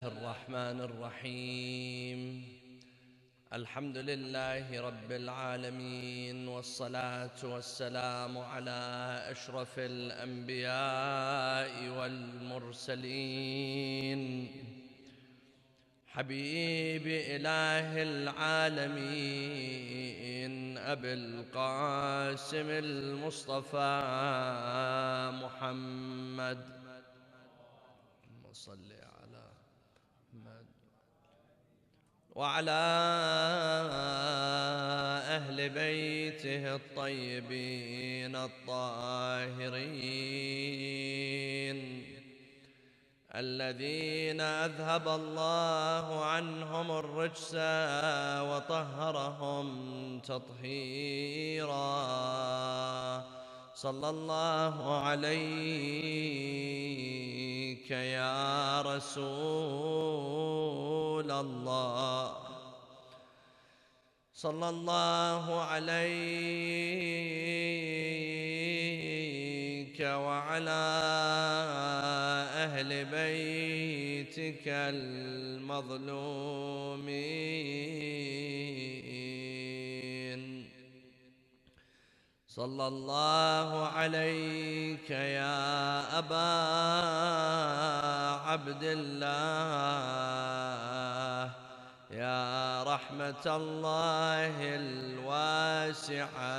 الرحمن الرحيم. الحمد لله رب العالمين، والصلاة والسلام على أشرف الأنبياء والمرسلين، حبيب إله العالمين أبي القاسم المصطفى محمد. صل على محمد وعلى أهل بيته الطيبين الطاهرين الذين أذهب الله عنهم الرجس وطهرهم تطهيرا. صلى الله عليك يا رسول الله، صلى الله عليك وعلى أهل بيتك المظلومين. صلى الله عليك يا أبا عبد الله، يا رحمة الله الواسعة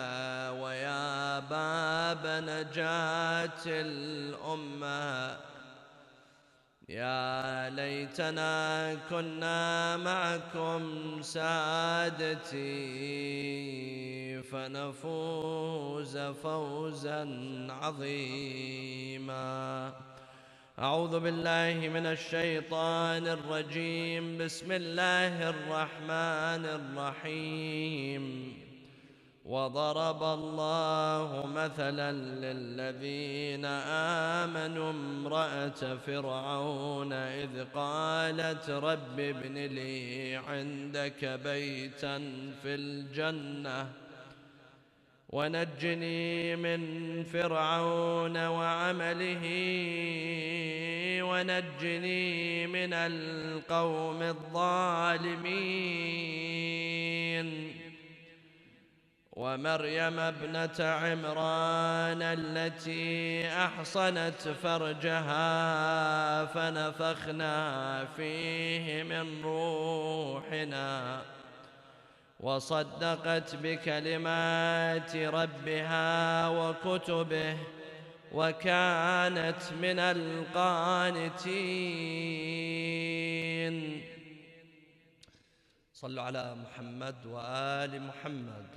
ويا باب نجاة الأمة. يا ليتنا كنا معكم سادتي فنفوز فوزا عظيما. أعوذ بالله من الشيطان الرجيم. بسم الله الرحمن الرحيم. وضرب الله مثلا للذين آمنوا امرأة فرعون إذ قالت رب ابن لي عندك بيتا في الجنة ونجني من فرعون وعمله ونجني من القوم الظالمين. ومريم ابنة عمران التي أحصنت فرجها فنفخنا فيه من روحنا وصدقت بكلمات ربها وكتبه وكانت من القانتين. صلوا على محمد وآل محمد.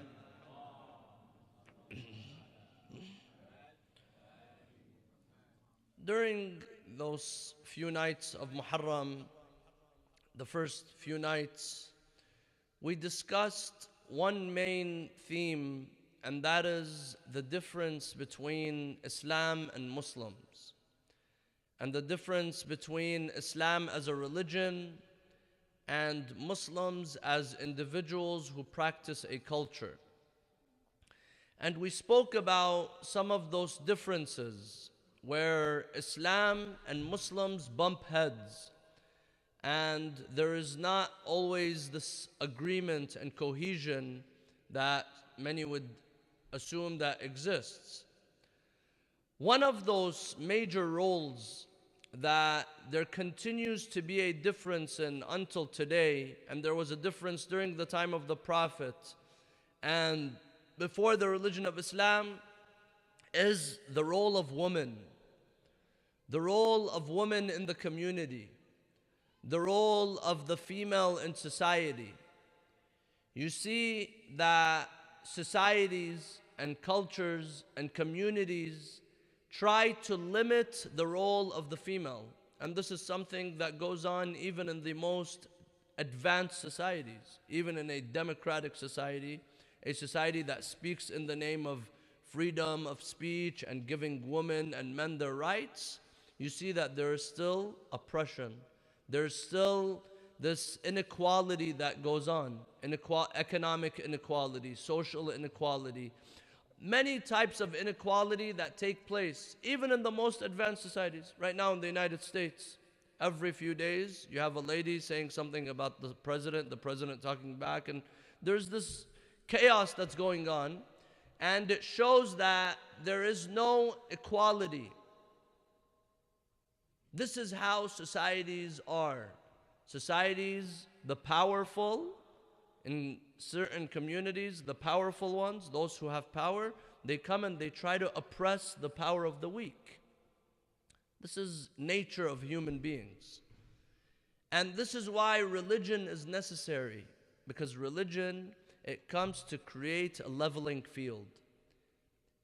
During those few nights of Muharram, the first few nights, we discussed one main theme, and that is the difference between Islam and Muslims, and the difference between Islam as a religion and Muslims as individuals who practice a culture. And we spoke about some of those differences where Islam and Muslims bump heads, and there is not always this agreement and cohesion that many would assume that exists. One of those major roles that there continues to be a difference in until today, and there was a difference during the time of the Prophet and before the religion of Islam, is the role of women. The role of women in the community, the role of the female in society. You see that societies and cultures and communities try to limit the role of the female. And this is something that goes on even in the most advanced societies, even in a democratic society, a society that speaks in the name of freedom of speech and giving women and men their rights. You see that there is still oppression. There's still this inequality that goes on, economic inequality, social inequality, many types of inequality that take place, even in the most advanced societies. Right now in the United States, Every few days, you have a lady saying something about the president talking back, and there's this chaos that's going on, and it shows that there is no equality. This is how societies are. Societies, the powerful, in certain communities, the powerful ones, those who have power, they come and they try to oppress the power of the weak. This is nature of human beings. And this is why religion is necessary, because religion, it comes to create a leveling field.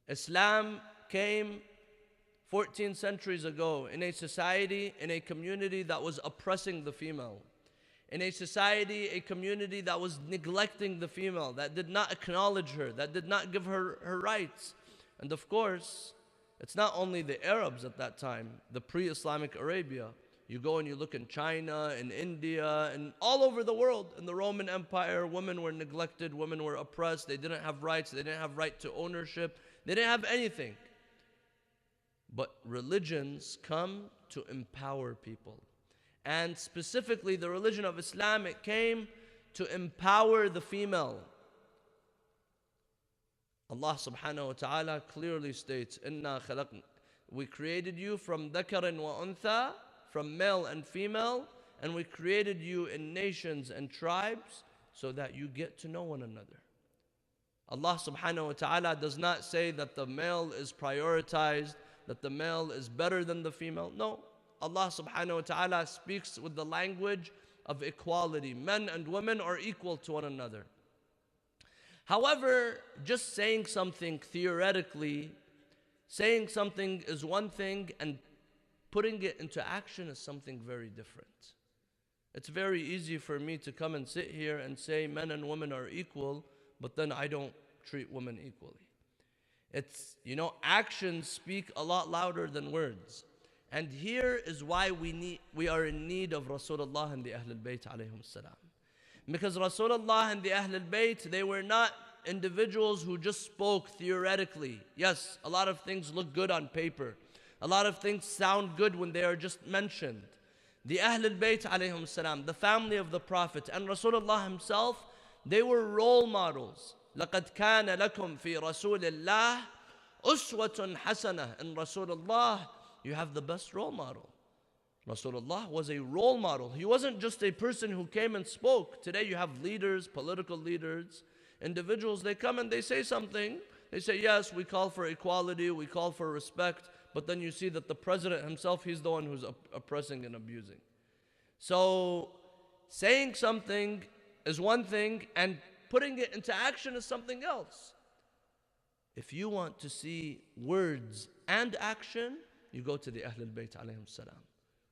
Islam came 14 centuries ago in a society, in a community that was oppressing the female. In a society, a community that was neglecting the female, that did not acknowledge her, that did not give her her rights. And of course, it's not only the Arabs at that time, the pre-Islamic Arabia. You go and you look in China, in India, and all over the world. In the Roman Empire, women were neglected, women were oppressed, they didn't have rights, they didn't have right to ownership, they didn't have anything. But religions come to empower people. And specifically the religion of Islam, it came to empower the female. Allah subhanahu wa ta'ala clearly states, "Inna khalaqna," we created you from dhakarin wa untha, from male and female, and we created you in nations and tribes so that you get to know one another. Allah subhanahu wa ta'ala does not say that the male is prioritized, that the male is better than the female. No, Allah subhanahu wa ta'ala speaks with the language of equality. Men and women are equal to one another. However, just saying something theoretically, saying something is one thing, and putting it into action is something very different. It's very easy for me to come and sit here and say men and women are equal, but then I don't treat women equally. It's, actions speak a lot louder than words. And here is why we are in need of Rasulullah and the Ahlul Bayt alayhim salam. Because Rasulullah and the Ahlul Bayt, they were not individuals who just spoke theoretically. Yes, a lot of things look good on paper. A lot of things sound good when they are just mentioned. The Ahlul Bayt alayhim salam, the family of the Prophet, and Rasulullah himself, they were role models. لَقَدْ كَانَ لَكُمْ فِي رَسُولِ اللَّهِ أُسْوَةٌ حَسَنَةٌ. In Rasulullah, you have the best role model. Rasulullah was a role model. He wasn't just a person who came and spoke. Today you have leaders, political leaders, individuals, they come and they say something. They say, yes, we call for equality, we call for respect, but then you see that the president himself, he's the one who's oppressing and abusing. So saying something is one thing, and putting it into action is something else. If you want to see words and action, you go to the Ahlul Bayt alayhim salam.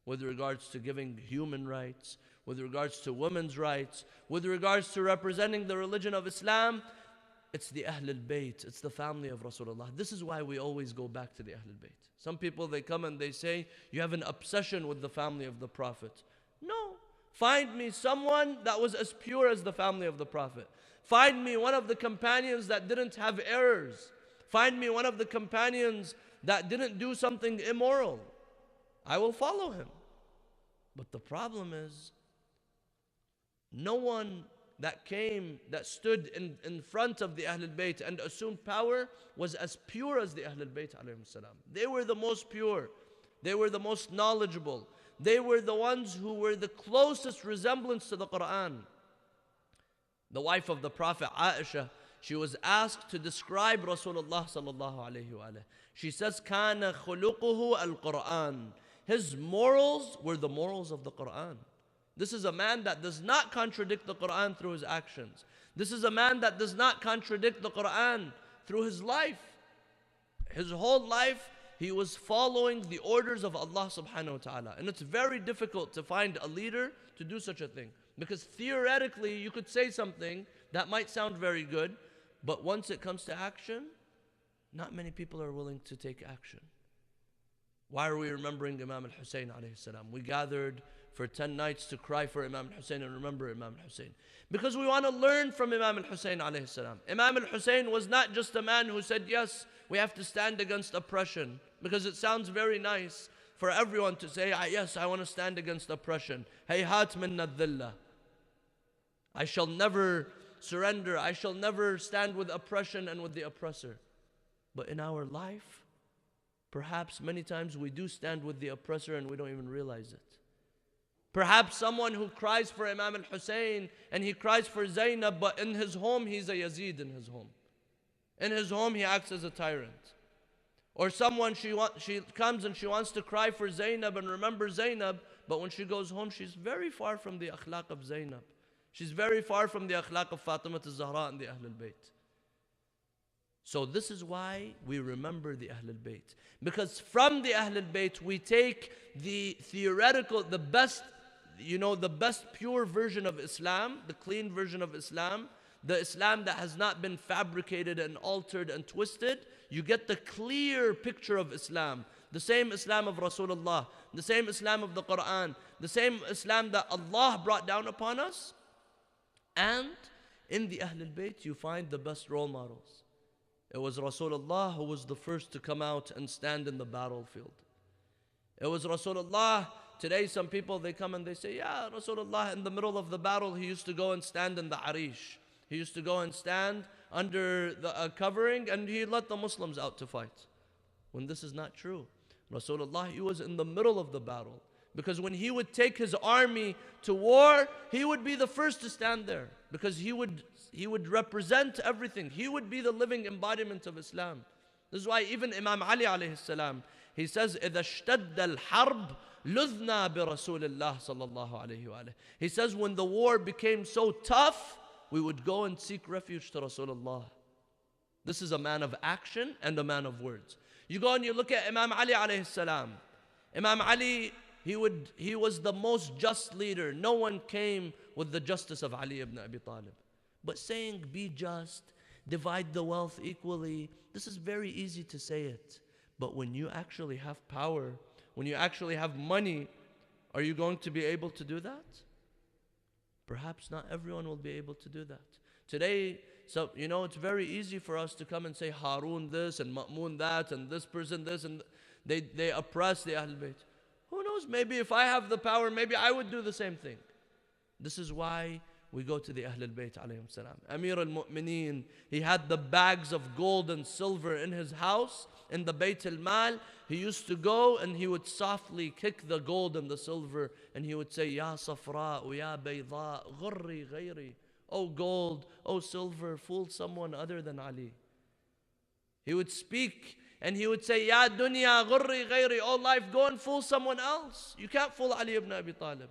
With regards to giving human rights, with regards to women's rights, with regards to representing the religion of Islam, it's the Ahlul Bayt, it's the family of Rasulullah. This is why we always go back to the Ahlul Bayt. Some people, they come and they say, you have an obsession with the family of the Prophet. No. Find me someone that was as pure as the family of the Prophet. Find me one of the companions that didn't have errors. Find me one of the companions that didn't do something immoral. I will follow him. But the problem is, no one that came, that stood in front of the Ahlul Bayt and assumed power was as pure as the Ahlul Bayt alayhim salam. They were the most pure. They were the most knowledgeable. They were the ones who were the closest resemblance to the Quran. The wife of the Prophet, Aisha, she was asked to describe Rasulullah sallallahu alayhi wa alayhi. She says, كَانَ خُلُقُهُ الْقُرْآنِ. His morals were the morals of the Quran. This is a man that does not contradict the Quran through his actions. This is a man that does not contradict the Quran through his life. His whole life, he was following the orders of Allah subhanahu wa ta'ala. And it's very difficult to find a leader to do such a thing. Because theoretically, you could say something that might sound very good, but once it comes to action, not many people are willing to take action. Why are we remembering Imam al-Hussein alayhi salam? We gathered for 10 nights to cry for Imam al-Hussein and remember Imam al-Hussein. Because we want to learn from Imam al-Hussein alayhi salam. Imam al-Hussein was not just a man who said, yes, we have to stand against oppression. Because it sounds very nice for everyone to say, yes, I want to stand against oppression. Hayhat minna dhilla. I shall never surrender. I shall never stand with oppression and with the oppressor. But in our life, perhaps many times we do stand with the oppressor and we don't even realize it. Perhaps someone who cries for Imam al-Hussein and he cries for Zainab, but in his home he's a Yazid in his home. In his home he acts as a tyrant. Or someone, she comes and she wants to cry for Zainab and remember Zainab, but when she goes home she's very far from the akhlaq of Zainab. She's very far from the akhlaq of Fatima al-Zahra and the Ahl al-Bayt. So this is why we remember the Ahl al-Bayt. Because from the Ahl al-Bayt we take the theoretical, the best pure version of Islam, the clean version of Islam, the Islam that has not been fabricated and altered and twisted. You get the clear picture of Islam. The same Islam of Rasulullah, the same Islam of the Quran, the same Islam that Allah brought down upon us. And in the Ahl al-Bayt you find the best role models. It was Rasulullah who was the first to come out and stand in the battlefield. It was Rasulullah. Today some people, they come and they say, yeah, Rasulullah in the middle of the battle, he used to go and stand in the Arish. He used to go and stand under the covering and he let the Muslims out to fight. When this is not true. Rasulullah, he was in the middle of the battle. Because when he would take his army to war, he would be the first to stand there. Because he would represent everything. He would be the living embodiment of Islam. This is why even Imam Ali alayhi salam, he says, إِذَا اشْتَدَّ الْحَرْبِ لُذْنَا بِرَسُولِ اللَّهِ صَلَّى اللَّهُ عَلَيْهِ وَآلِهِ. He says when the war became so tough, we would go and seek refuge to Rasulullah. This is a man of action and a man of words. You go and you look at Imam Ali alayhi salam. Imam Ali, he was the most just leader. No one came with the justice of Ali ibn Abi Talib. But saying be just, divide the wealth equally, this is very easy to say it. But when you actually have power, when you actually have money, are you going to be able to do that? Perhaps not everyone will be able to do that. Today, so it's very easy for us to come and say Harun this and Ma'mun that and this person this, and they oppress the Ahl Bayt. Who knows, maybe if I have the power, maybe I would do the same thing. This is why we go to the Ahl al-Bayt alayhim salam. Amir al-Mu'mineen, he had the bags of gold and silver in his house, in the Bayt al-Mal. He used to go and he would softly kick the gold and the silver and he would say, Ya Safra, Ya Bayda, Ghurri Ghayri. Oh gold, oh silver, fool someone other than Ali. He would speak and he would say, Ya Dunya, Ghurri Ghayri. Oh life, go and fool someone else. You can't fool Ali ibn Abi Talib.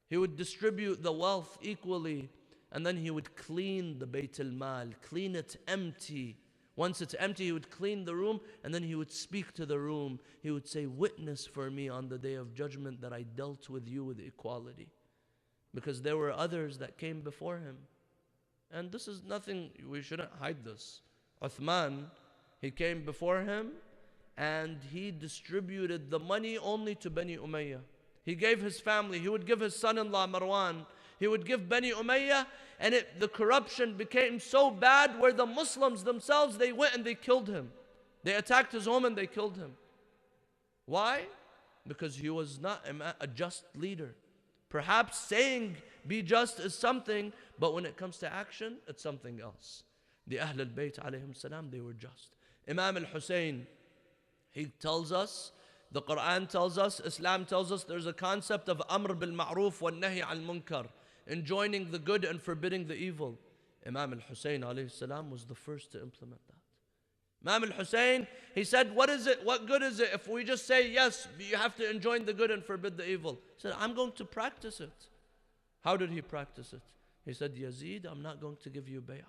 He would distribute the wealth equally and then he would clean the Bayt al-Mal, clean it empty. Once it's empty, he would clean the room and then he would speak to the room. He would say, witness for me on the day of judgment that I dealt with you with equality. Because there were others that came before him. And this is nothing, we shouldn't hide this. Uthman, he came before him and he distributed the money only to Bani Umayyah. He gave his family, he would give his son-in-law Marwan, he would give Bani Umayyah, and the corruption became so bad where the Muslims themselves, they went and they killed him. They attacked his home and they killed him. Why? Because he was not a just leader. Perhaps saying be just is something, but when it comes to action, it's something else. The Ahl al-Bayt alayhim salam, they were just. Imam al-Hussein, he tells us, the Quran tells us, Islam tells us there's a concept of Amr bil Ma'ruf wa Nahi al Munkar, enjoining the good and forbidding the evil. Imam al-Hussein alayhi salam was the first to implement that. Imam al-Hussein, he said, what is it? What good is it if we just say, yes, you have to enjoin the good and forbid the evil? He said, I'm going to practice it. How did he practice it? He said, Yazid, I'm not going to give you bay'ah.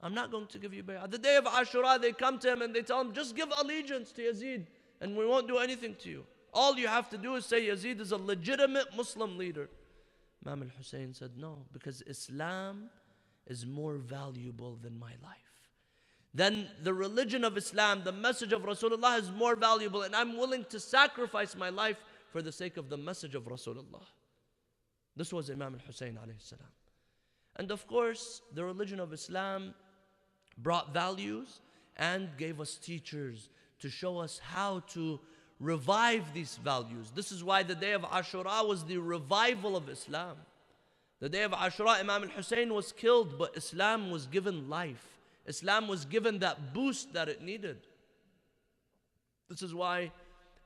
I'm not going to give you bay'ah. The day of Ashura, they come to him and they tell him, just give allegiance to Yazid and we won't do anything to you. All you have to do is say Yazid is a legitimate Muslim leader. Imam al-Hussein said, no, because Islam is more valuable than my life. Then the religion of Islam, the message of Rasulullah is more valuable, and I'm willing to sacrifice my life for the sake of the message of Rasulullah. This was Imam al-Hussein alayhi salam. And of course, the religion of Islam brought values and gave us teachers to show us how to revive these values. This is why the day of Ashura was the revival of Islam. The day of Ashura, Imam al-Hussein was killed, but Islam was given life. Islam was given that boost that it needed. This is why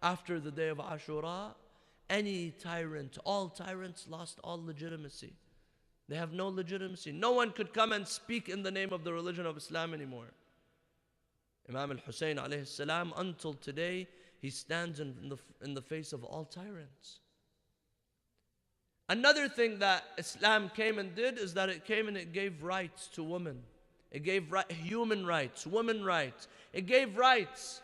after the day of Ashura, any tyrant, all tyrants lost all legitimacy. They have no legitimacy. No one could come and speak in the name of the religion of Islam anymore. Imam al-Hussein alayhi salam, until today, he stands in the face of all tyrants. Another thing that Islam came and did is that it came and it gave rights to women. It gave human rights, women rights. It gave rights.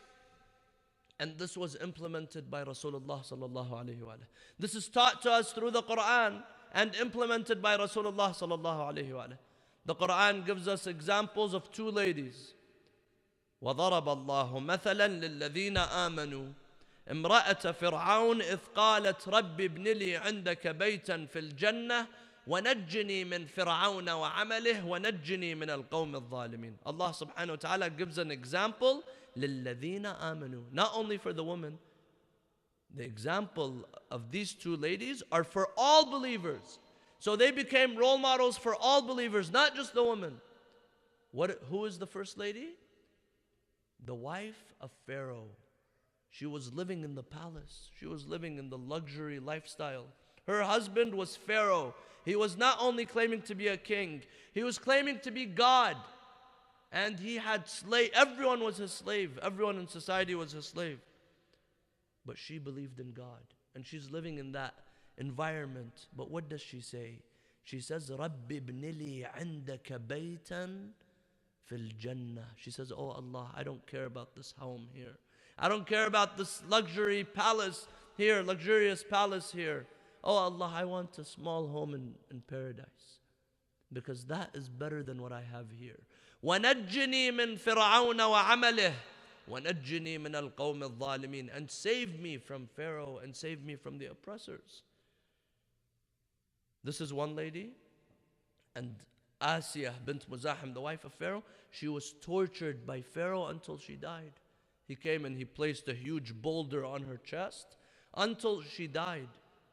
And this was implemented by Rasulullah sallallahu alayhi wa sallam. This is taught to us through the Quran and implemented by Rasulullah sallallahu alayhi wa sallam. The Quran gives us examples of two ladies. وَضَرَبَ اللَّهُ مَثَلًا لِلَّذِينَ آمَنُوا امرأة فرعون إذ قالت رب ابن لي عندك بيتا في الجنة ونجني من فرعون وعمله ونجني من القوم الظالمين. Allah subhanahu wa ta'ala gives an example لِلَّذِينَ آمَنُوا. Not only for the woman. The example of these two ladies are for all believers. So they became role models for all believers, not just the woman. Who is the first lady? The wife of Pharaoh. She was living in the palace. She was living in the luxury lifestyle. Her husband was Pharaoh. He was not only claiming to be a king, he was claiming to be God. And he had slaves. Everyone was his slave. Everyone in society was his slave. But she believed in God. And she's living in that environment. But what does she say? She says, رَبِّ ابْنِ لِي عِنْدَكَ بَيْتًا فِي الْجَنَّةِ. She says, oh Allah, I don't care about this home here. I don't care about this luxury palace here, luxurious palace here. Oh Allah, I want a small home in paradise. Because that is better than what I have here. وَنَجِّنِي مِن فِرْعَوْنَ وَعَمَلِهِ وَنَجِّنِي مِنَ الْقَوْمِ الظَّالِمِينَ. And save me from Pharaoh and save me from the oppressors. This is one lady. And Asiyah bint Muzahim, the wife of Pharaoh, she was tortured by Pharaoh until she died. He came and he placed a huge boulder on her chest until she died.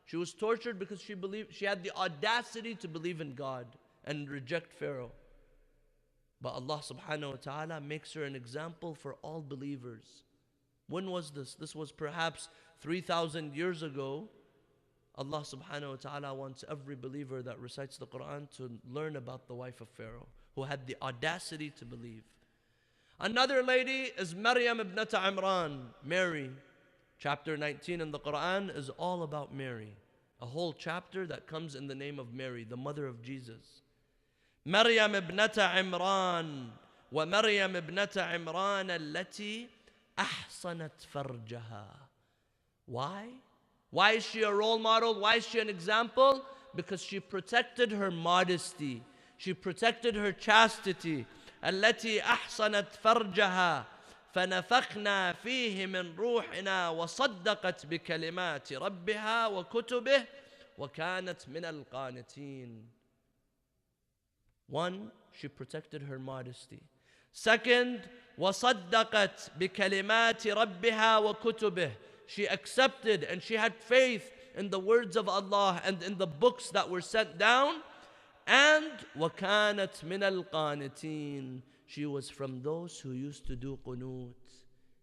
She was tortured because she had the audacity to believe in God and reject Pharaoh. But Allah subhanahu wa ta'ala makes her an example for all believers. When was this? This was perhaps 3,000 years ago. Allah subhanahu wa ta'ala wants every believer that recites the Quran to learn about the wife of Pharaoh, who had the audacity to believe. Another lady is Maryam ibnata Imran, Mary. Chapter 19 in the Quran is all about Mary. A whole chapter that comes in the name of Mary, the mother of Jesus. Maryam ibnata Imran wa Maryam ibnata Imran allati ahsanat farjaha. Why? Why is she a role model? Why is she an example? Because she protected her modesty. She protected her chastity. التي أحصنت فرجها فنفخنا فيه من روحنا وصدقت بكلمات ربها وكتبه وكانت من القانتين. One, she protected her modesty. Second, وصدقت بكلمات ربها وكتبه. She accepted and she had faith in the words of Allah and in the books that were sent down. And وَكَانَتْ مِنَ الْقَانِتِينَ. She was from those who used to do qunut.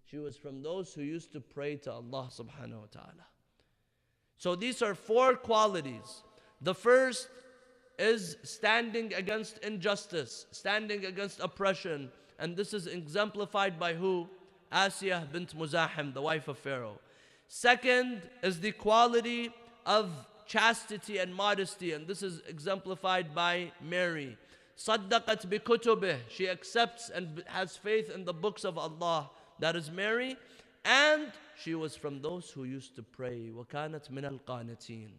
She was from those who used to pray to Allah subhanahu wa ta'ala. So these are four qualities. The first is standing against injustice, standing against oppression. And this is exemplified by who? Asiyah bint Muzahim, the wife of Pharaoh. Second is the quality of chastity and modesty, and this is exemplified by Mary. Saddaqat bi kutubih. She accepts and has faith in the books of Allah. That is Mary. And she was from those who used to pray. وَكَانَتْ مِنَ الْقَانِتِينَ.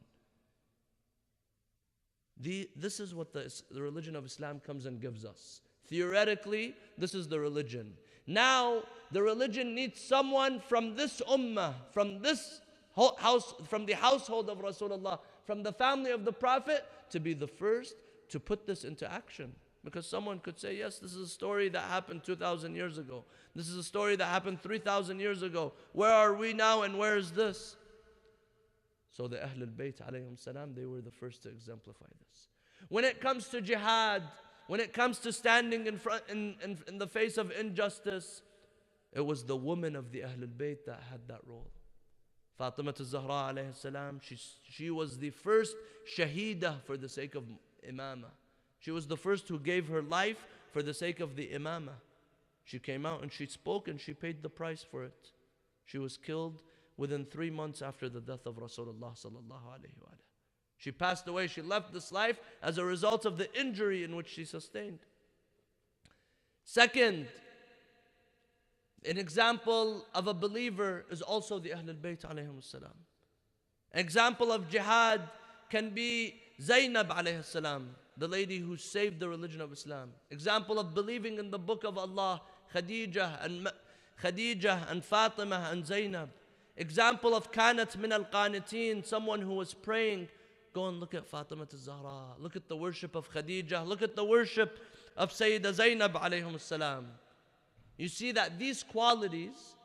This is what the religion of Islam comes and gives us. Theoretically, this is the religion. Now, the religion needs someone from this ummah, from this house, from the household of Rasulullah, from the family of the Prophet, to be the first to put this into action. Because someone could say, yes, this is a story that happened 2,000 years ago. This is a story that happened 3,000 years ago. Where are we now and where is this? So the Ahlul Bayt alayhim salam, they were the first to exemplify this. When it comes to jihad, when it comes to standing in the face of injustice, it was the woman of the Ahlul Bayt that had that role. Fatima al-Zahra alayhi salam, she was the first shaheedah for the sake of imamah. She was the first who gave her life for the sake of the imamah. She came out and she spoke and she paid the price for it. She was killed within 3 months after the death of Rasulullah sallallahu alayhi wa. She passed away, she left this life as a result of the injury in which she sustained. Second, an example of a believer is also the Ahlul Bayt alayhim salam. An example of jihad can be Zainab alayhi salam, the lady who saved the religion of Islam. Example of believing in the book of Allah, Khadijah and Fatima and Zainab. Example of kanat min al-qanitin, someone who was praying. Go and look at Fatima al-Zahra. Look at the worship of Khadijah. Look at the worship of Sayyidah Zainab alayhim salam. You see that these qualities,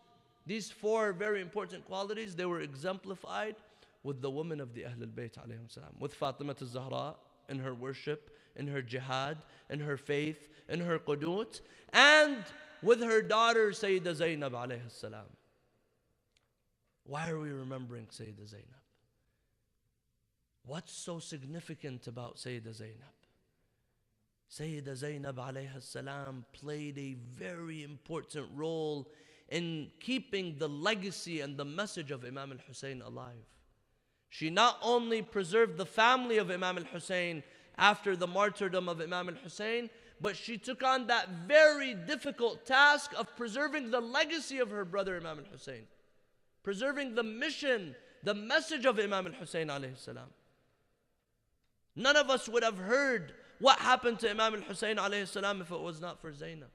these 4 very important qualities, they were exemplified with the women of the Ahlul Bayt alayhim salam. With Fatima al-Zahra, in her worship, in her jihad, in her faith, in her qudut, and with her daughter Sayyidah Zainab alayhi salam. Why are we remembering Sayyidah Zainab? What's so significant about Sayyidah Zainab? Sayyidah Zainab alayhi salam played a very important role in keeping the legacy and the message of Imam al-Hussein alive. She not only preserved the family of Imam al-Hussein after the martyrdom of Imam al-Hussein, but she took on that very difficult task of preserving the legacy of her brother Imam al-Hussein, preserving the mission, the message of Imam al-Hussein alayhi salam. None of us would have heard what happened to Imam al-Hussein alayhi salam if it was not for Zainab.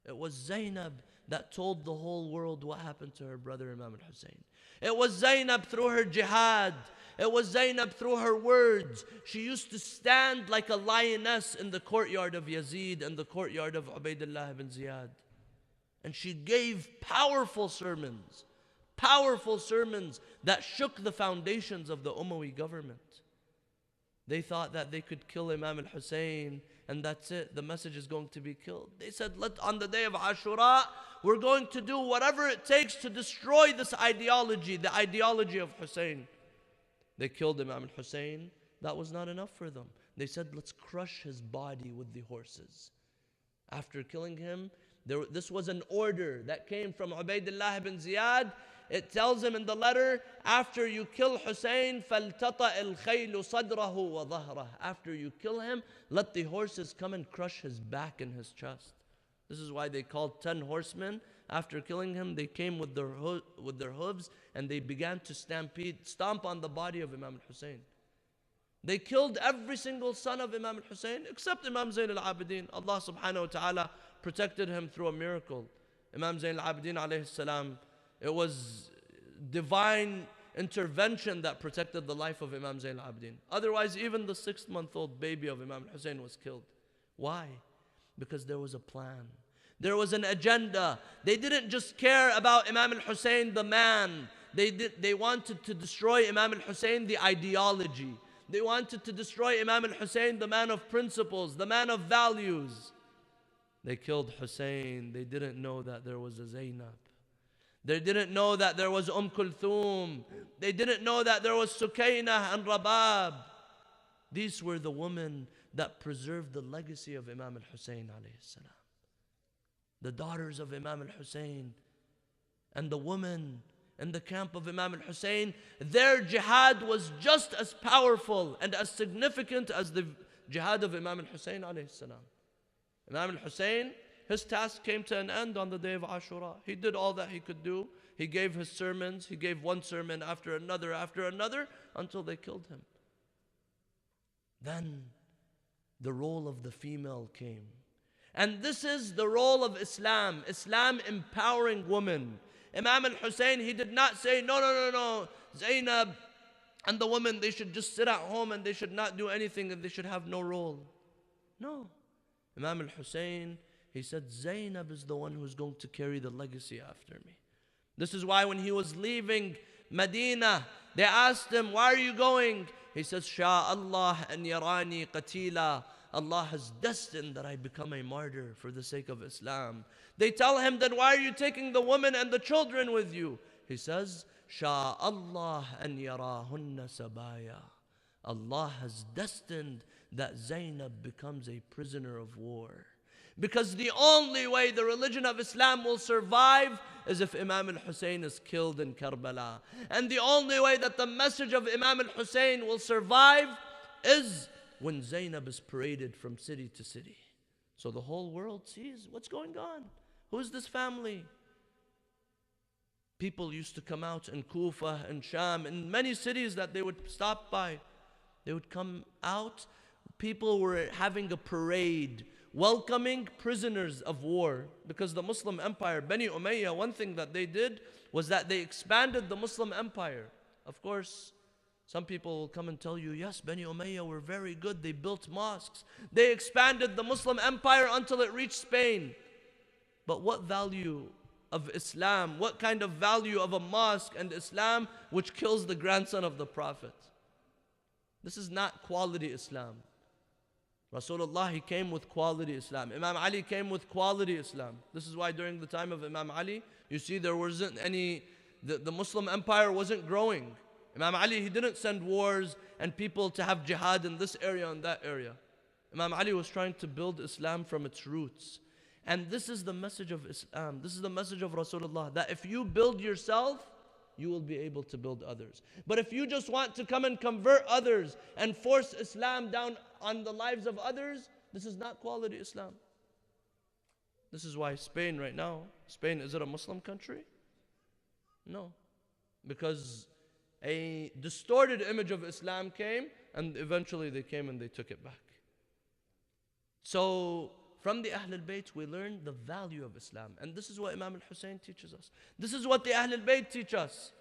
It was Zainab that told the whole world what happened to her brother Imam al-Hussein. It was Zainab through her jihad. It was Zainab through her words. She used to stand like a lioness in the courtyard of Yazid and the courtyard of Ubaydullah ibn Ziyad. And she gave powerful sermons that shook the foundations of the Umayyad government. They thought that they could kill Imam al-Hussein and that's it, the message is going to be killed. They said, on the day of Ashura, we're going to do whatever it takes to destroy this ideology, the ideology of Hussein. They killed Imam al-Hussein. That was not enough for them. They said, let's crush his body with the horses. After killing him, this was an order that came from Ubaydullah ibn Ziyad. It tells him in the letter, after you kill Hussein, فَالْتَطَأِ الْخَيْلُ صَدْرَهُ وَظَهْرَهُ. After you kill him, let the horses come and crush his back and his chest. This is why they called 10 horsemen. After killing him, they came with their hooves and they began to stomp on the body of Imam al-Hussein. They killed every single son of Imam al-Hussein except Imam Zain al-Abidin. Allah subhanahu wa ta'ala protected him through a miracle. Imam Zain al-Abidin alayhi salam, it was divine intervention that protected the life of Imam Zain al-Abidin. Otherwise, even the 6-month-old baby of Imam al-Hussein was killed. Why? Because there was a plan. There was an agenda. They didn't just care about Imam al-Hussein, the man. They wanted to destroy Imam al-Hussein, the ideology. They wanted to destroy Imam al-Hussein, the man of principles, the man of values. They killed Hussein. They didn't know that there was a Zainab. They didn't know that there was Kulthum. They didn't know that there was Sukaynah and Rabab. These were the women that preserved the legacy of Imam al-Hussein alayhi salam. The daughters of Imam al-Hussein and the women in the camp of Imam al-Hussein, their jihad was just as powerful and as significant as the jihad of Imam al-Hussein alayhi salam. Imam al-Hussein, his task came to an end on the day of Ashura. He did all that he could do. He gave his sermons. He gave one sermon after another, until they killed him. Then the role of the female came. And this is the role of Islam. Islam empowering women. Imam al-Hussein, he did not say, no, Zainab and the women, they should just sit at home and they should not do anything and they should have no role. No. Imam al-Hussein, he said, Zainab is the one who's going to carry the legacy after me. This is why when he was leaving Medina, they asked him, why are you going? He says, Sha Allah an yarani qatila. Allah has destined that I become a martyr for the sake of Islam. They tell him, then why are you taking the women and the children with you? He says, Sha Allah an yarahunna sabaya. Allah has destined that Zainab becomes a prisoner of war. Because the only way the religion of Islam will survive is if Imam al-Hussein is killed in Karbala. And the only way that the message of Imam al-Hussein will survive is when Zainab is paraded from city to city. So the whole world sees what's going on. Who's this family? People used to come out in Kufa and Sham, in many cities that they would stop by. They would come out. People were having a parade welcoming prisoners of war, because the Muslim empire, Bani Umayyah, one thing that they did was that they expanded the Muslim empire. Of course, some people will come and tell you, yes, Bani Umayyah were very good. They built mosques. They expanded the Muslim empire until it reached Spain. But what value of Islam, what kind of value of a mosque and Islam which kills the grandson of the Prophet? This is not quality Islam. Rasulullah, he came with quality Islam. Imam Ali came with quality Islam. This is why during the time of Imam Ali, you see there wasn't any, the Muslim empire wasn't growing. Imam Ali, he didn't send wars and people to have jihad in this area and that area. Imam Ali was trying to build Islam from its roots. And this is the message of Islam. This is the message of Rasulullah, that if you build yourself, you will be able to build others. But if you just want to come and convert others and force Islam down on the lives of others, this is not quality Islam. This is why Spain right now, Spain, is it a Muslim country? No. Because a distorted image of Islam came, and eventually they came and they took it back. So from the Ahlul Bayt, we learn the value of Islam. And this is what Imam al-Hussein teaches us. This is what the Ahlul Bayt teach us.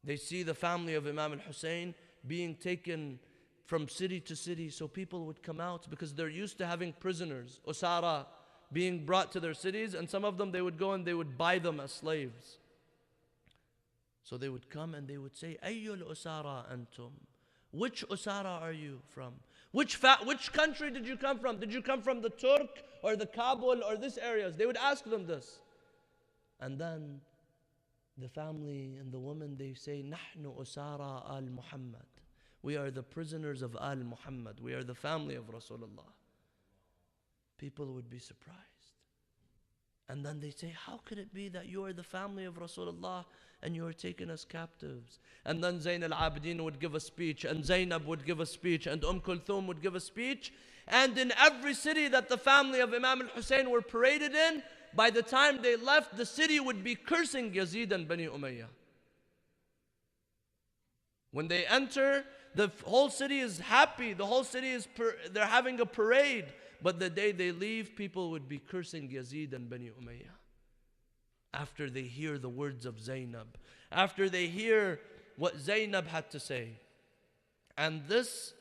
They see the family of Imam al-Hussein being taken from city to city, so people would come out because they're used to having prisoners, usara, being brought to their cities, and some of them they would go and they would buy them as slaves. So they would come and they would say, Ayyul usara antum? Which usara are you from? Which country did you come from? Did you come from the Turk or the Kabul or this areas? They would ask them this. And then the family and the woman, they say, Nahnu usara al-Muhammad. We are the prisoners of al-Muhammad. We are the family of Rasulullah. People would be surprised. And then they say, how could it be that you are the family of Rasulullah and you are taken as captives? And then Zain al-Abidin would give a speech, and Zainab would give a speech, and Kulthum would give a speech. And in every city that the family of Imam al-Hussein were paraded in, by the time they left, the city would be cursing Yazid and Bani Umayyah. When they enter, the whole city is happy. The whole city is, they're having a parade. But the day they leave, people would be cursing Yazid and Bani Umayyah. After they hear the words of Zainab. After they hear what Zainab had to say. And this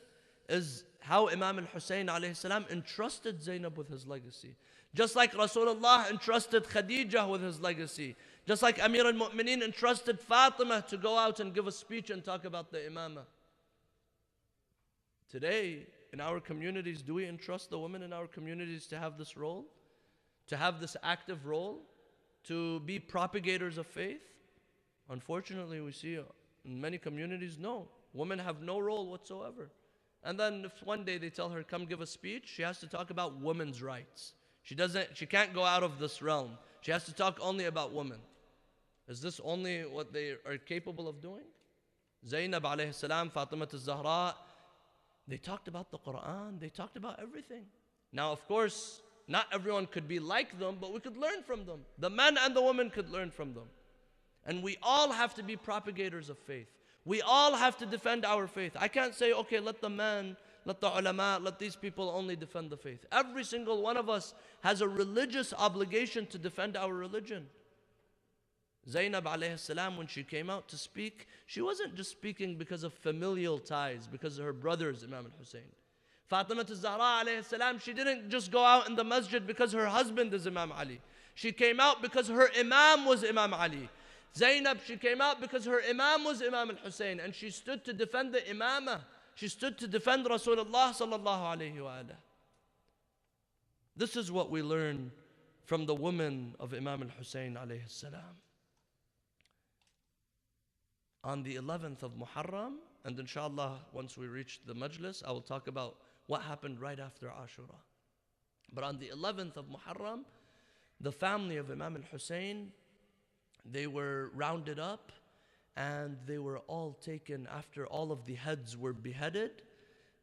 is how Imam al-Hussein alayhi salam entrusted Zainab with his legacy. Just like Rasulullah entrusted Khadijah with his legacy. Just like Amir al-Mu'mineen entrusted Fatima to go out and give a speech and talk about the imamah. Today, in our communities, do we entrust the women in our communities to have this role? To have this active role? To be propagators of faith? Unfortunately, we see in many communities, no. Women have no role whatsoever. And then if one day they tell her, come give a speech, she has to talk about women's rights. She can't go out of this realm. She has to talk only about women. Is this only what they are capable of doing? Zainab alayhi salam, Fatima al-Zahra, they talked about the Quran, they talked about everything. Now, of course, not everyone could be like them, but we could learn from them. The men and the women could learn from them. And we all have to be propagators of faith. We all have to defend our faith. I can't say, okay, let the men, let the ulama, let these people only defend the faith. Every single one of us has a religious obligation to defend our religion. Zainab alayhi salam, when she came out to speak, she wasn't just speaking because of familial ties, because of her brothers, Imam al-Hussein. Fatima al-Zahra alayhi salam, she didn't just go out in the masjid because her husband is Imam Ali. She came out because her Imam was Imam Ali. Zainab, she came out because her Imam was Imam al-Hussein, and she stood to defend the Imamah. She stood to defend Rasulullah sallallahu alayhi wa alayhi. This is what we learn from the woman of Imam al-Hussein alayhi salam. On the 11th of Muharram, and inshallah once we reach the majlis, I will talk about what happened right after Ashura. But on the 11th of Muharram, the family of Imam al-Hussein, they were rounded up and they were all taken after all of the heads were beheaded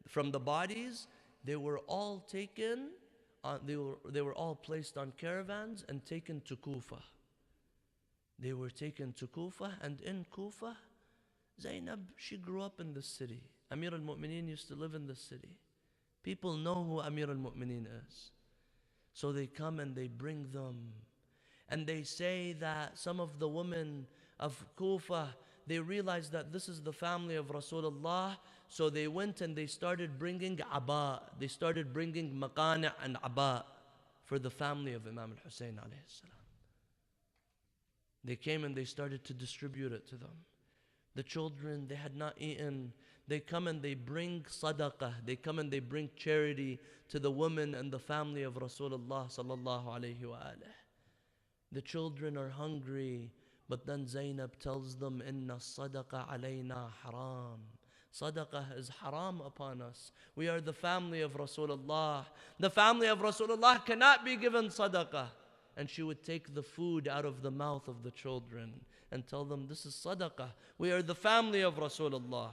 from the bodies. They were all taken, they were all placed on caravans and taken to Kufa. They were taken to Kufa, and in Kufa, Zainab, she grew up in the city. Amir al-Mu'mineen used to live in the city. People know who Amir al-Mu'mineen is. So they come and they bring them. And they say that some of the women of Kufa, they realized that this is the family of Rasulullah. So they went and they started bringing aba. They started bringing maqani' and aba for the family of Imam al-Hussein alayhi salam. They came and they started to distribute it to them. The children, they had not eaten. They come and they bring sadaqah. They come and they bring charity to the women and the family of Rasulullah sallallahu alayhi wa alayhi. The children are hungry, but then Zainab tells them, Inna sadaqa alayna haram. Sadaqah is haram upon us. We are the family of Rasulullah. The family of Rasulullah cannot be given sadaqah. And she would take the food out of the mouth of the children and tell them, this is sadaqah. We are the family of Rasulullah.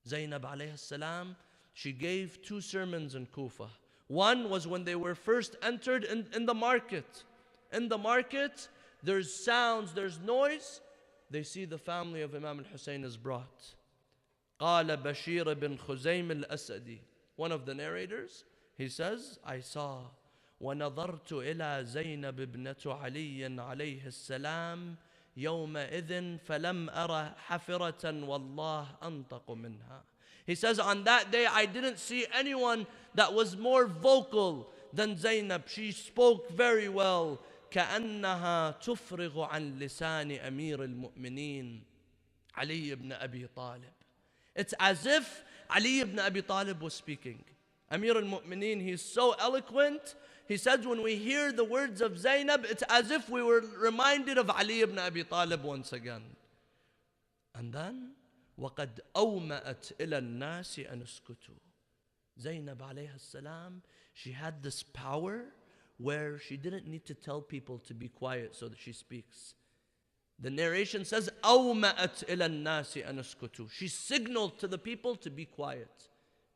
Zainab alayhi salam, she gave 2 sermons in Kufa. One was when they were first entered in the market. In the market, there's sounds, there's noise. They see the family of Imam al-Hussein is brought. قال بشير بن خزيم الأسدي. One of the narrators, he says, I saw ونظرت إلى زينب ابنة علي عليه السلام يومئذ فلم أرى حفرة والله أنطق منها. He says, on that day I didn't see anyone that was more vocal than Zainab. She spoke very well. كأنها تفرغ عن لسان أمير المؤمنين علي ibn Abi Talib. It's as if Ali ibn Abi Talib was speaking. Amir al-Mu'mineen, he's so eloquent. He says when we hear the words of Zainab, it's as if we were reminded of Ali ibn Abi Talib once again. And then, وَقَدْ أَوْمَأَتْ إِلَى النَّاسِ أَنْ اسْكُتُوا. Zainab alayhi salam, she had this power where she didn't need to tell people to be quiet so that she speaks. The narration says, أَوْمَأَتْ إِلَى النَّاسِ أَنْ اسْكُتُوا. She signaled to the people to be quiet.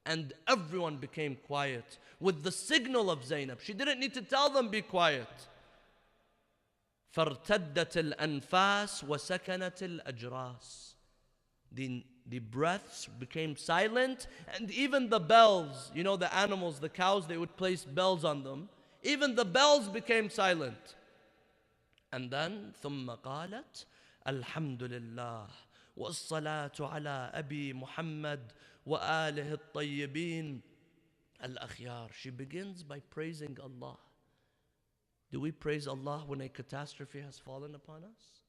And everyone became quiet with the signal of Zainab. She didn't need to tell them be quiet. فَارْتَدَّتِ الْأَنفَاسِ وَسَكَنَتِ الْأَجْرَاسِ. The breaths became silent, and even the bells, you know, the animals, the cows, they would place bells on them. Even the bells became silent. And then ثُمَّ قَالَتْ الْحَمْدُ لِلَّهِ وَالصَّلَاةُ عَلَىٰ أَبِي مُحَمَّدٍ وَآلِهِ الطَّيِّبِينَ الْأَخْيَارِ. She begins by praising Allah. Do we praise Allah when a catastrophe has fallen upon us?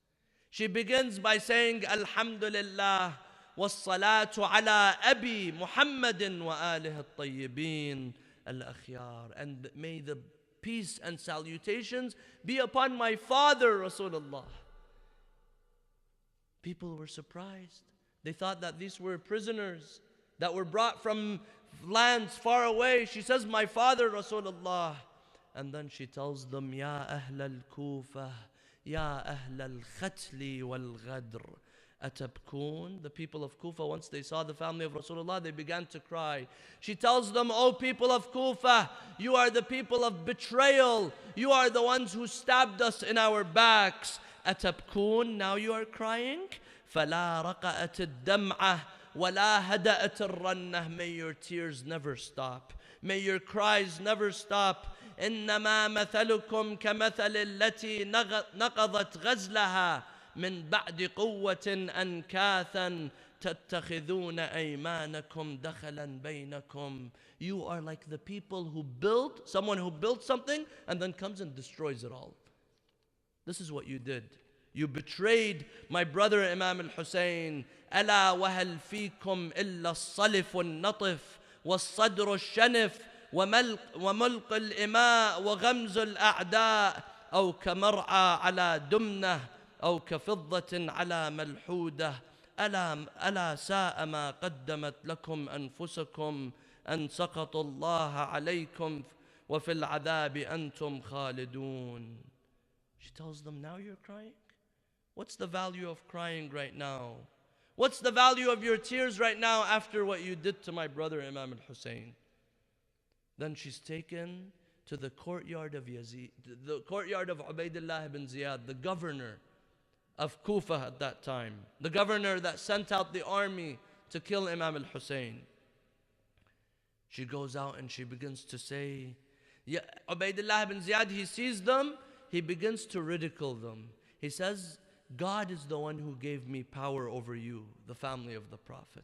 She begins by saying, Alhamdulillah, وَالصَّلَاةُ عَلَىٰ أَبِي مُحَمَّدٍ وَآلِهِ الطَّيِّبِينَ الْأَخْيَارِ. And may the peace and salutations be upon my father, Rasulullah. People were surprised. They thought that these were prisoners that were brought from lands far away. She says, my father, Rasulullah. And then she tells them, Ya Ahl al-Kufa, Ya Ahl al-Khatli wal-Ghadr, Atabkun. The people of Kufa, once they saw the family of Rasulullah, they began to cry. She tells them, O people of Kufa, you are the people of betrayal. You are the ones who stabbed us in our backs. Atabkun, now you are crying. فَلَا رَقَأَتِ الدَّمْعَةِ وَلَا هَدَأَتِ الرَّنَّةِ. May your tears never stop. May your cries never stop. إِنَّمَا مَثَلُكُمْ كَمَثَلِ الَّتِي نَقَضَتْ غَزْلَهَا مِنْ بَعْدِ قُوَّةٍ أَنْكَاثًا تتخذون أيمانكم دخلا بينكم. You are like the people who build, someone who built something and then comes and destroys it all. This is what you did. You betrayed my brother Imam al-Hussein. ألا وهل فيكم إلا الصلف والنطف والصدر الشنف وملق الإماء وغمز الأعداء أو كمرعى على دمنة أو كفضة على ملحودة. ألا ساء ما قدمت لكم أنفسكم أن سقطوا الله عليكم وفي العذاب أنتم خالدون. She tells them, now you're crying? What's the value of crying right now? What's the value of your tears right now after what you did to my brother Imam al-Hussein? Then she's taken to the courtyard of Yazid, the courtyard of Ubaidullah ibn Ziyad, the governor of Kufa at that time, the governor that sent out the army to kill Imam al-Hussein. She goes out and she begins to say, Ubaidullah ibn Ziyad, he sees them, he begins to ridicule them. He says, God is the one who gave me power over you, the family of the Prophet.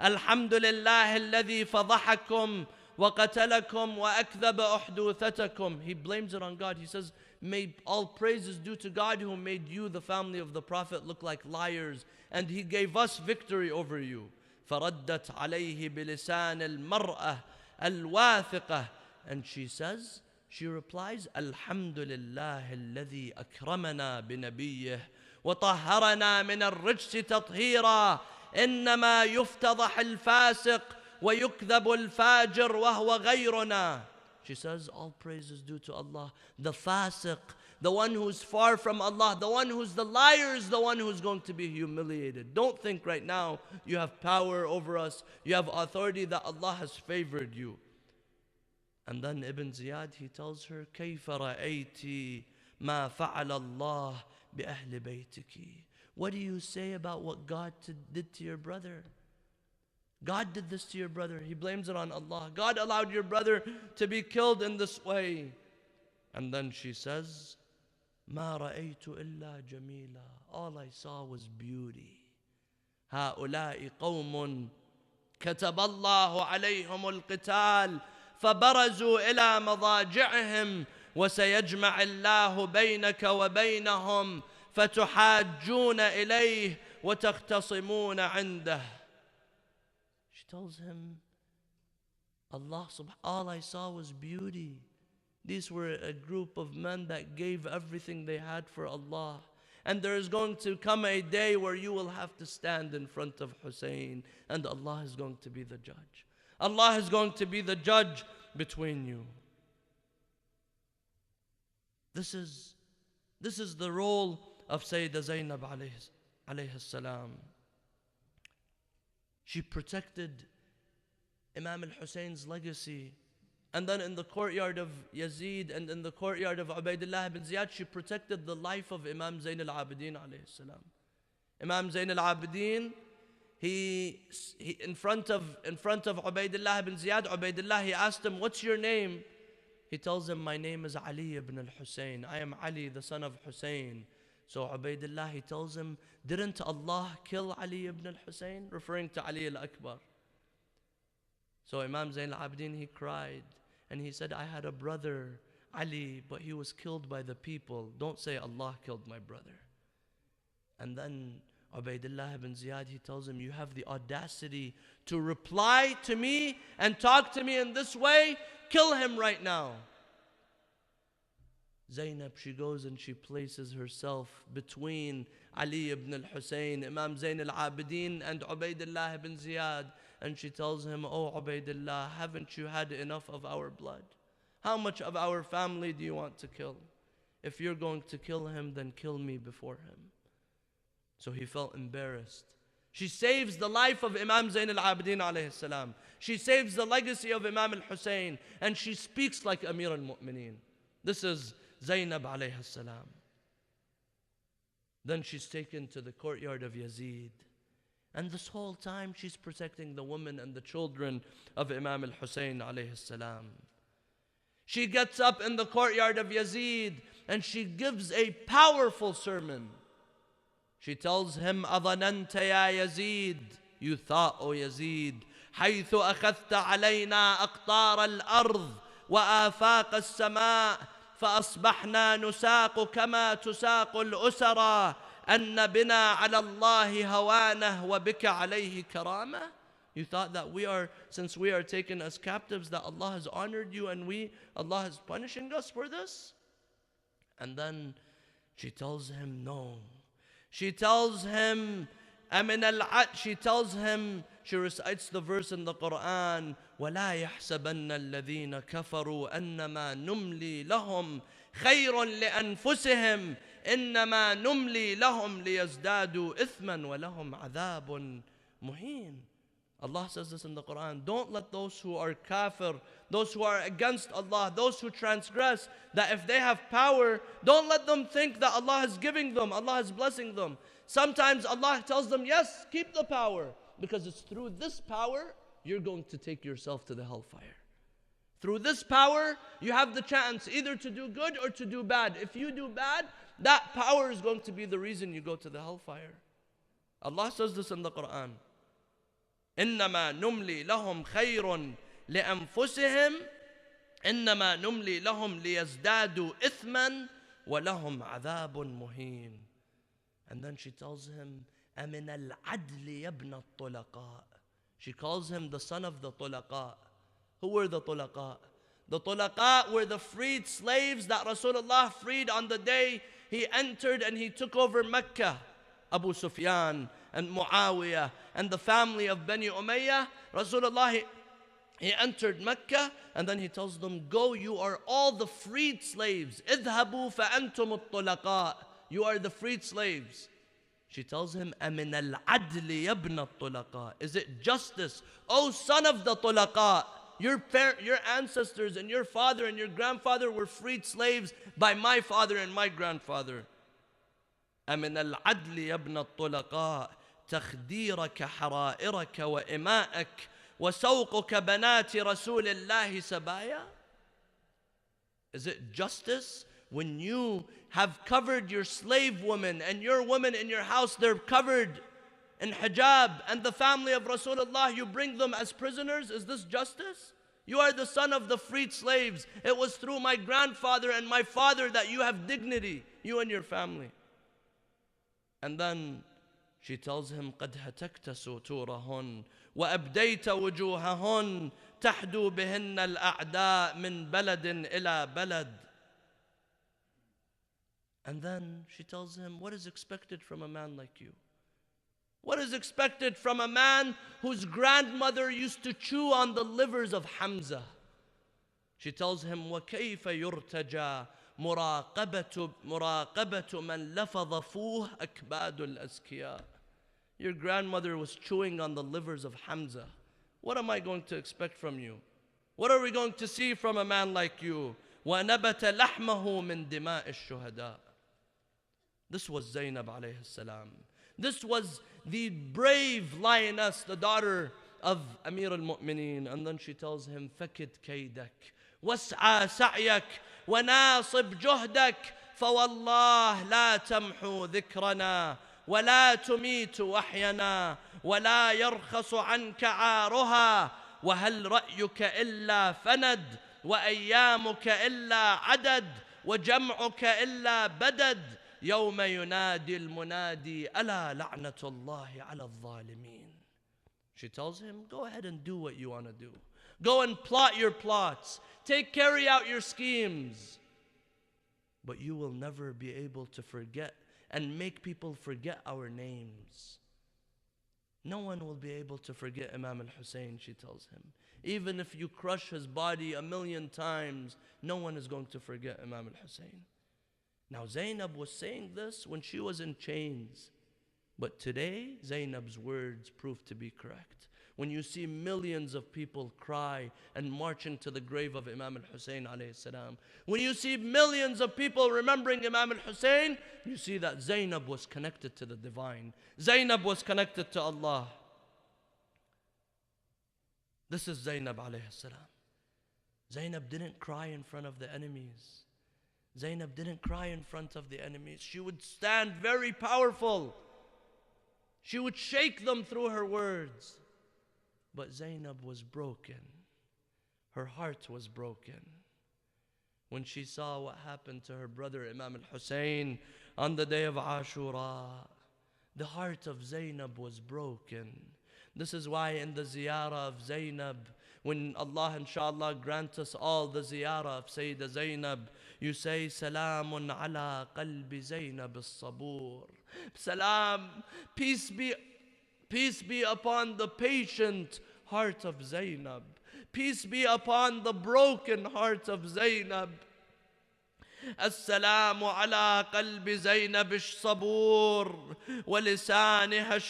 Alhamdulillah alladhi fadahakum wa qatalakum wa akdhaba uhduthakum. He blames it on God. He says, may all praises due to God who made you, the family of the Prophet, look like liars, and He gave us victory over you. فردت عليه بلسان المرأة الواثقة. And she says, she replies, Alhamdulillah alladhi akramana binabiyih وطهرنا من الرجس تطهيرا إنما يفتضح الفاسق ويكذب الفاجر وهو غيرنا. She says, all praise is due to Allah. The fasiq, the one who's far from Allah, the one who's the liar is the one who's going to be humiliated. Don't think right now you have power over us, you have authority, that Allah has favored you. And then Ibn Ziyad, he tells her, كيف رأيتي ما فعل الله بأهل بيتك. What do you say about what God did to your brother? God did this to your brother. He blames it on Allah. God allowed your brother to be killed in this way. And then she says, ما رأيت إلا جميلا. All I saw was beauty. هؤلاء قوم كتب الله عليهم القتال فبرزوا إلى مضاجعهم وسيجمع الله بينك وبينهم فتحاجون إليه وتختصمون عنده. She tells him, all I saw was beauty. These were a group of men that gave everything they had for Allah. And there is going to come a day where you will have to stand in front of Hussein, and Allah is going to be the judge. Allah is going to be the judge between you. This is the role of Sayyidah Zainab alayhi salam. She protected Imam al-Hussein's legacy. And then in the courtyard of Yazid and in the courtyard of Ubaidullah ibn Ziyad, she protected the life of Imam Zain al-Abidin alayhi salam. Imam Zain al-Abidin, he in front of Ubaidullah ibn Ziyad, Ubaidullah, he asked him, what's your name? He tells him, my name is Ali ibn al-Hussein. I am Ali, the son of Hussein. So Ubaidullah, he tells him, didn't Allah kill Ali ibn al-Hussein? Referring to Ali al-Akbar. So Imam Zain al-Abidin, he cried. And he said, I had a brother, Ali, but he was killed by the people. Don't say Allah killed my brother. And then Ubaidullah ibn Ziyad, he tells him, you have the audacity to reply to me and talk to me in this way? Kill him right now. Zainab, she goes and she places herself between Ali ibn al-Hussein, Imam Zain al-Abidin, and Ubaidullah ibn Ziyad. And she tells him, oh Ubaidullah, haven't you had enough of our blood? How much of our family do you want to kill? If you're going to kill him, then kill me before him. So he felt embarrassed. She saves the life of Imam Zain al-Abidin alayhi salam. She saves the legacy of Imam al-Hussein. And she speaks like Amir al-Mu'mineen. This is Zainab alayhi salam. Then she's taken to the courtyard of Yazid. And this whole time she's protecting the women and the children of Imam al-Hussein alayhi salam. She gets up in the courtyard of Yazid and she gives a powerful sermon. She tells him, أَظَنَنْتَ يَا يَزِيد You thought, O Yazid, حيث أخذت علينا أقطار الأرض وآفاق السماء فأصبحنا نساق كما تساق الأسرى أن بنا على الله هوانه وبك عليه كرامة. You thought that since we are taken as captives, that Allah has honored you and Allah is punishing us for this? And then she tells him no. She tells him, she recites the verse in the Quran, وَلَا يَحْسَبَنَّ الَّذِينَ كَفَرُوا أَنَّمَا نُمْلِي لَهُمْ خَيْرٌ لِأَنفُسِهِمْ إِنَّمَا نُمْلِي لَهُمْ لِيَزْدَادُوا إِثْمًا وَلَهُمْ عَذَابٌ مُهِينٌ. Allah says this in the Quran, don't let those who are kafir, those who are against Allah, those who transgress, that if they have power, don't let them think that Allah is giving them, Allah is blessing them. Sometimes Allah tells them, yes, keep the power, because it's through this power you're going to take yourself to the hellfire. Through this power, you have the chance either to do good or to do bad. If you do bad, that power is going to be the reason you go to the hellfire. Allah says this in the Quran. إنما نملي لهم خير لأنفسهم إنما نملي لهم ليزدادوا إثما ولهم عذاب مهين. And then she tells him, أمن العدل يا ابن الطلقاء. She calls him the son of the طلقاء. Who were the طلقاء? The طلقاء were the freed slaves that Rasulullah freed on the day he entered and he took over Mecca. Abu Sufyan and Muawiyah and the family of Bani Umayyah. Rasulullah, he entered Mecca and then he tells them, go, you are all the freed slaves. اذهبوا فأنتم الطلقاء. You are the freed slaves. She tells him, أمن العدل يا ابن الطلقاء. Is it justice, O son of the طلقاء? Your ancestors and your father and your grandfather were freed slaves by my father and my grandfather. أمن العدل يا ابن الطلقاء تخديرك حرائرك وإماءك وسوقك بنات رسول الله سبايا. Is it justice when you have covered your slave women and your women in your house, they're covered in hijab, and the family of Rasulullah, you bring them as prisoners? Is this justice? You are the son of the freed slaves. It was through my grandfather and my father that you have dignity, you and your family. And then she tells him, قد هتكت ستورهن وأبديت وجوههن تحدو بهن الأعداء من بلد إلى بلد. And then she tells him, what is expected from a man like you? What is expected from a man whose grandmother used to chew on the livers of Hamza? She tells him, وَكَيْفَ يُرْتَجَى مراقبة من لفظ فوه أكباد الأزكياء. Your grandmother was chewing on the livers of Hamza. What am I going to expect from you? What are we going to see from a man like you? وَنَبَتَ لَحْمَهُ مِن دِمَاءِ الشُّهَدَاء. This was Zainab alayhi salam. This was the brave lioness, the daughter of Amir al-Mu'mineen. And then she tells him, فَكِدْ كَيْدَكْ وَاسْعَى سَعْيَكْ وناصب جهدك فوالله لا تمحو ذكرنا ولا تميت وحينا ولا يرخص عنك عارها وهل رأيك إلا فند وأيامك إلا عدد وجمعك إلا بدد يوم ينادي المنادي ألا لعنة الله على الظالمين. She tells him, go ahead and do what you want to do. Go and plot your plots. Carry out your schemes. But you will never be able to forget and make people forget our names. No one will be able to forget Imam al-Hussein, she tells him. Even if you crush his body 1,000,000 times, no one is going to forget Imam al-Hussein. Now Zainab was saying this when she was in chains. But today, Zainab's words prove to be correct. When you see millions of people cry and marching to the grave of Imam al-Hussein alayhi salam, when you see millions of people remembering Imam al-Hussein, you see that Zainab was connected to the divine. Zainab was connected to Allah. This is Zainab alayhi salam. Zainab didn't cry in front of the enemies. Zainab didn't cry in front of the enemies. She would stand very powerful. She would shake them through her words. But Zainab was broken. Her heart was broken when she saw what happened to her brother Imam al-Hussein on the day of Ashura. The heart of Zainab was broken. This is why in the ziyarah of Zainab, when Allah inshallah grant us all the ziyarah of Sayyidah Zainab, you say, Salamun ala qalbi Zainab as-sabur. Salam, peace be upon the patient heart of Zainab. Peace be upon the broken heart of Zainab. السلام على قلب زينب الصبور ولسانها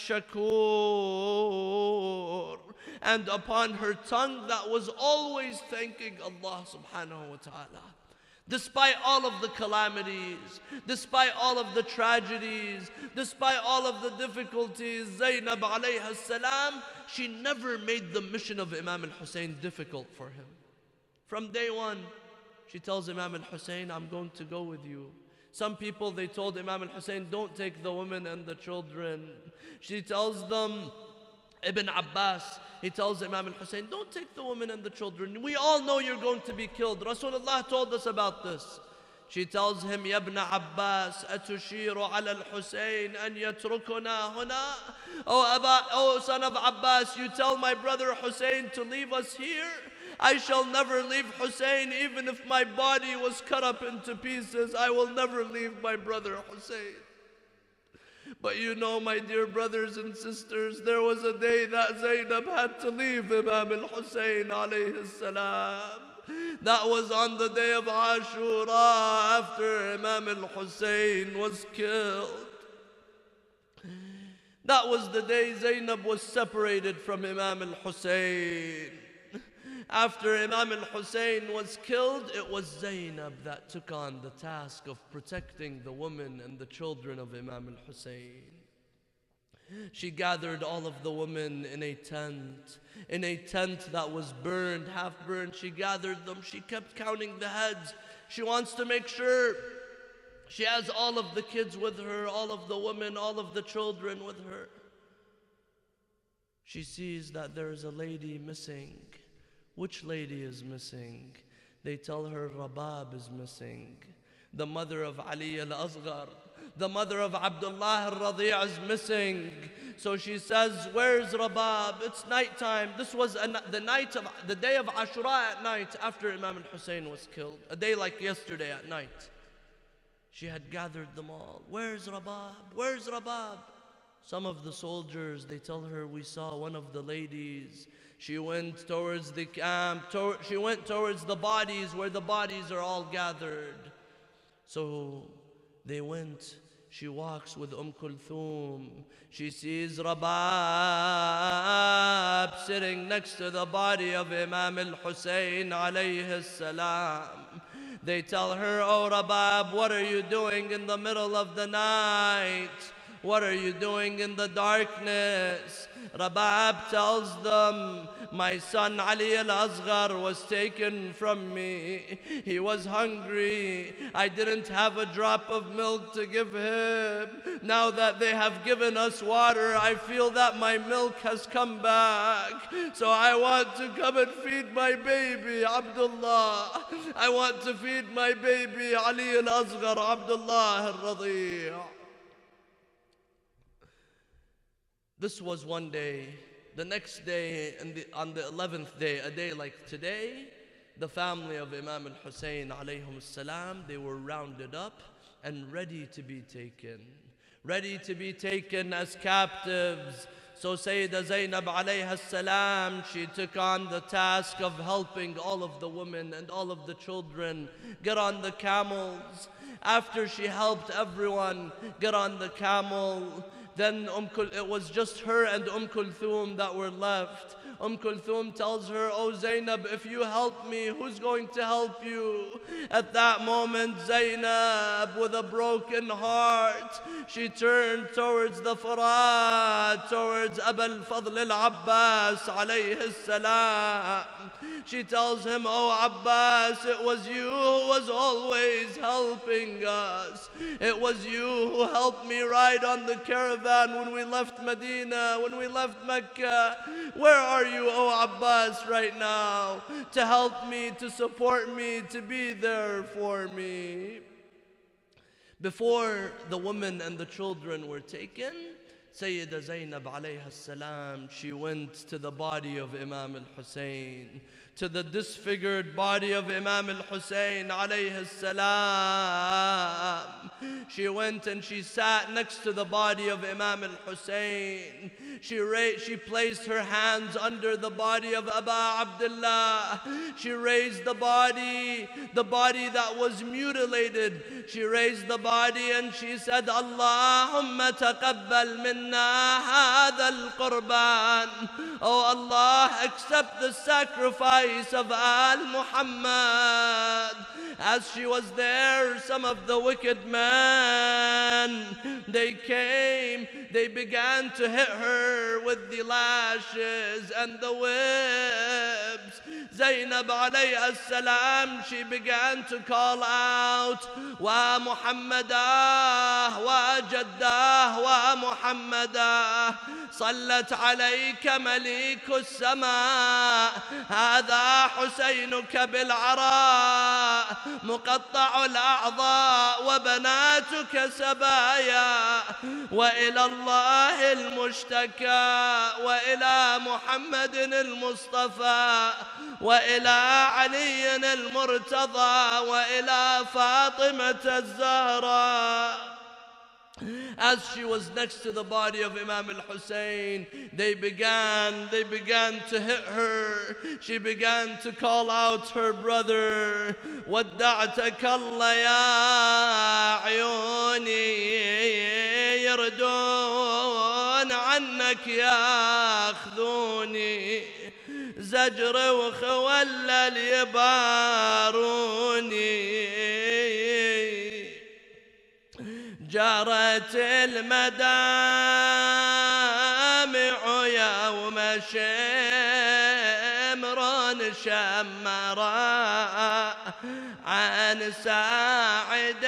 الشكور. And upon her tongue that was always thanking Allah subhanahu wa ta'ala. Despite all of the calamities, despite all of the tragedies, despite all of the difficulties, Zainab alayha salam, she never made the mission of Imam al-Hussein difficult for him. From day one, she tells Imam al-Hussein, I'm going to go with you. Some people, they told Imam al-Hussein, don't take the women and the children. She tells them, Ibn Abbas, he tells Imam al-Hussein, don't take the women and the children. We all know you're going to be killed. Rasulullah told us about this. She tells him, Ya ibn Abbas, atushiru ala al-Hussein an yatrukuna huna? Oh son of Abbas, you tell my brother Hussein to leave us here? I shall never leave Hussein, even if my body was cut up into pieces. I will never leave my brother Hussein. But you know, my dear brothers and sisters, there was a day that Zainab had to leave Imam al-Hussein alayhi salam. That was on the day of Ashura, after Imam al-Hussein was killed. That was the day Zainab was separated from Imam al-Hussein. After Imam al-Hussein was killed, it was Zainab that took on the task of protecting the women and the children of Imam al-Hussein. She gathered all of the women in a tent that was burned, half burned. She gathered them. She kept counting the heads. She wants to make sure she has all of the kids with her, all of the women, all of the children with her. She sees that there is a lady missing. Which lady is missing? They tell her Rabab is missing. The mother of Ali al-Asghar, the mother of Abdullah al-Radi' is missing. So she says, where's Rabab? It's nighttime. This was the day of Ashura at night after Imam al-Hussein was killed. A day like yesterday at night. She had gathered them all. Where's Rabab? Where's Rabab? Some of the soldiers, they tell her, we saw one of the ladies. She went towards the camp, she went towards the bodies where the bodies are all gathered. So they went, she walks with Kulthum. She sees Rabab sitting next to the body of Imam al-Hussein alayhi salam. They tell her, oh Rabab, what are you doing in the middle of the night? What are you doing in the darkness? Rabab tells them, my son Ali al-Asghar was taken from me. He was hungry. I didn't have a drop of milk to give him. Now that they have given us water, I feel that my milk has come back. So I want to come and feed my baby, Abdullah. I want to feed my baby, Ali al-Asghar, Abdullah al-Radi'. This was one day. The next day, on the 11th day, a day like today, the family of Imam al-Hussein alayhum salam, they were rounded up and ready to be taken. Ready to be taken as captives. So Sayyidah Zainab alayha salam, she took on the task of helping all of the women and all of the children get on the camels. After she helped everyone get on the camel, then it was just her and Kulthum that were left. Kulthum tells her, oh Zainab, if you help me, who's going to help you? At that moment, Zainab, with a broken heart, she turned towards the Farad, towards Abu al-Fadl al-Abbas alayhi salam. She tells him, oh Abbas, it was you who was always helping us. It was you who helped me ride on the caravan adhan when we left Medina, when we left Mecca. Where are you, O Abbas, right now, to help me, to support me, to be there for me? Before the women and the children were taken, Sayyida Zainab alayha salam, she went to the body of Imam al-Hussein, to the disfigured body of Imam al-Hussein alayhi salam. She went and she sat next to the body of Imam al-Hussein. She placed her hands under the body of Aba Abdullah. She raised the body that was mutilated. She raised the body and she said, Allahumma taqabbal minna hadha al-qurban. Oh Allah, accept the sacrifice of Al-Muhammad. As she was there, some of the wicked men, they came, they began to hit her with the lashes and the whips. Zainab alayha salam, she began to call out, Wa Muhammadah, Wa Jaddah, Wa Muhammadah, صلت عليك مليك السماء هذا حسينك بالعراء مقطع الأعضاء وبناتك سبايا وإلى الله المشتكى وإلى محمد المصطفى وإلى علي المرتضى وإلى فاطمة الزهراء. As she was next to the body of Imam al-Hussein, they began to hit her. She began to call out her brother, وَدَّعْتَكَ اللَّهَ يَا عيوني يردون عنك ياخذوني زجر وخولل يباروني جرت المدامع يوم شمر شمراء عن ساعديه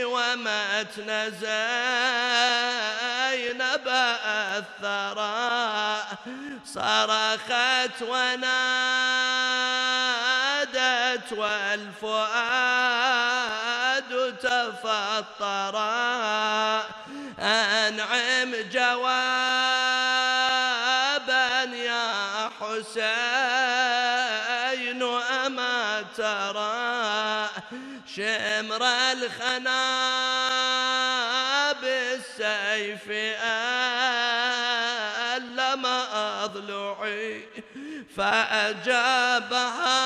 ومتن زينب الثراء صرخت ونادت والفؤاد تفطرا أنعم جوابا يا حسين أما ترى شمر الخنا بالسيف ألم أضلعي فأجابها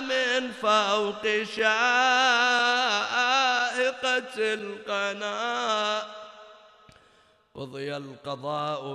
من فوق شائقة القناة قضي القضاء